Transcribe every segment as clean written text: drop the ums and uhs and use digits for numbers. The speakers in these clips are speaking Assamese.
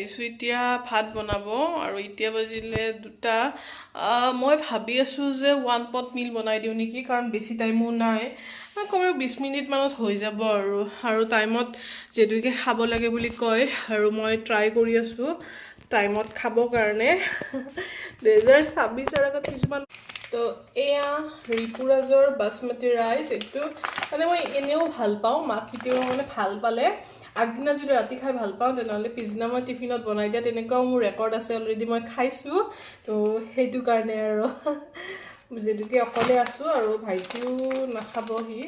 আহিছোঁ এতিয়া ভাত বনাব আৰু এতিয়া বাজিলে 2টা মই ভাবি আছোঁ যে 1 পট মিল বনাই দিওঁ নেকি কাৰণ বেছি টাইমো নাই কমেও 20 মিনিট মানত হৈ যাব আৰু টাইমত যেতুকে খাব লাগে বুলি কয় আৰু মই ট্ৰাই কৰি আছোঁ টাইমত খাবৰ কাৰণে 2026 আগত কিছুমান তো এয়া ৰিপুৰাজৰ বাসমতি ৰাইচ এইটো মানে মই এনেও ভাল পাওঁ মাখিতেও মানে ভাল পালে আগদিনা যদি ৰাতি খাই ভাল পাওঁ তেনেহ'লে পিছদিনা মই টিফিনত বনাই দিয়া তেনেকুৱাও মোৰ ৰেকৰ্ড আছে অলৰেডি মই খাইছোঁ তো সেইটো কাৰণে আৰু যেতুকে অকলে আছোঁ আৰু ভাইটিও নাখাব সি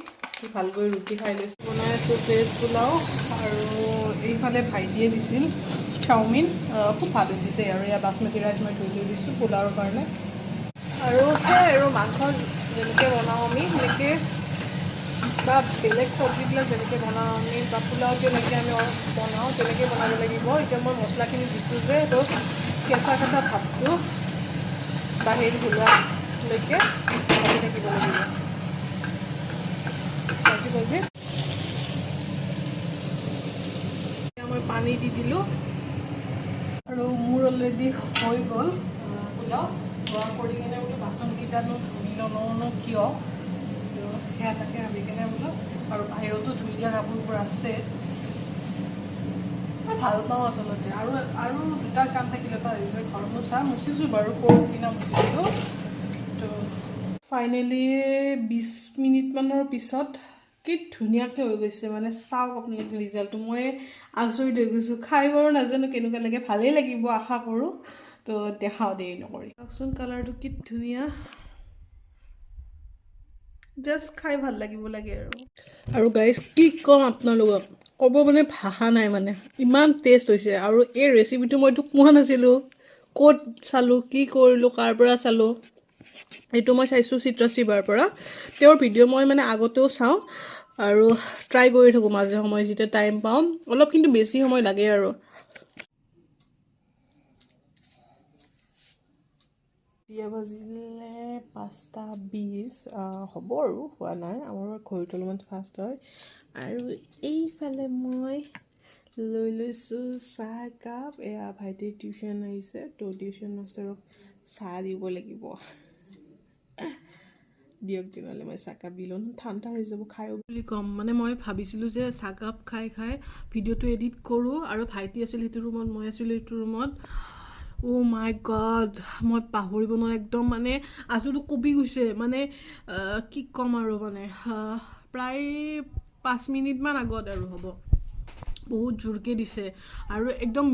ভালকৈ ৰুটি খাই লৈছোঁ বনাই আছোঁ ভেজ পোলাও আৰু এইফালে ভাইটিয়ে দিছিল চাওমিন খুব ভাল হৈছিল দেই আৰু এয়া বাসমতি ৰাইচ মই ধুই থৈ দিছোঁ পোলাওৰ কাৰণে আৰু সেই আৰু মাংস যেনেকৈ বনাওঁ আমি সেনেকৈ বা বেলেগ চব্জিবিলাক যেনেকৈ বনাওঁ আমি বা পোলাও যেনেকৈ আমি বনাওঁ তেনেকৈ বনাব লাগিব এতিয়া মই মছলাখিনি দিছোঁ যে সেইটো কেঁচা কেঁচা ভাতটো বাহিৰ ঘূৰোৱালৈকে ভাজি থাকিব লাগিব ভাজি মই পানী দি দিলোঁ আৰু মোৰ অলৰেডি হৈ গ'ল পোলাও গৰম কৰি কিনে বোলো বাচনকেইটানো ধুই নলওঁ কিয় সেয়া তাকে ভাবি কিনে বোলো আৰু বাহিৰতো ধুই দিয়া কাপোৰবোৰ আছে মই ভাল পাওঁ আচলতে আৰু 2টা কাম থাকিলে এটা হৈছে ঘৰ মোচা মুচিছোঁ বাৰু পৰহিদিনা মুচিছিলোঁ তো ফাইনেলি 20 মিনিটমানৰ পিছত কি ধুনীয়াকৈ হৈ গৈছে মানে চাওক আপোনালোকে ৰিজাল্টটো মই আচৰিত হৈ গৈছোঁ খাই বাৰু নাজানো কেনেকুৱা লাগে ভালেই লাগিব আশা কৰোঁ তো দেখাওঁ দেৰি নকৰি চাওকচোন কালাৰটো কি ধুনীয়া জাষ্ট খাই ভাল লাগিব লাগে আৰু গাইজ কি ক'ম আপোনালোকক ক'ব মানে ভাষা নাই মানে ইমান টেষ্ট হৈছে আৰু এই ৰেচিপিটো মইতো কোৱা নাছিলোঁ ক'ত চালোঁ কি কৰিলোঁ কাৰ পৰা চালোঁ এইটো মই চাইছোঁ চিত্ৰাশ্ৰীবাৰ পৰা তেওঁৰ ভিডিঅ' মই মানে আগতেও চাওঁ আৰু ট্ৰাই কৰি থাকোঁ মাজে সময়ে যেতিয়া টাইম পাওঁ অলপ কিন্তু বেছি সময় লাগে আৰু এতিয়া বাজিলে 5:20 হ'ব আৰু হোৱা নাই আমাৰ ঘড়ীটো অলপমান ফাষ্ট হয় আৰু এইফালে মই লৈ লৈছোঁ চাহ একাপ এয়া ভাইটিৰ টিউশ্যন আহিছে তো টিউশ্যন মাষ্টাৰক চাহ দিব লাগিব দিয়ক তেনেহ'লে মই চাহকাপ দি লওঁ ঠাণ্ডা হৈ যাব খাই বুলি ক'ম মানে মই ভাবিছিলোঁ যে চাহকাপ খাই খাই ভিডিঅ'টো এডিট কৰোঁ আৰু ভাইটি আছিল সেইটো ৰুমত মই আছিলোঁ এইটো ৰুমত মাই গড মই পাহৰিব নোৱাৰোঁ একদম মানে আঁচুটো কঁপি গৈছে মানে কি ক'ম আৰু মানে প্ৰায় 5 মিনিটমান আগত আৰু হ'ব বহুত জোৰকৈ দিছে আৰু একদম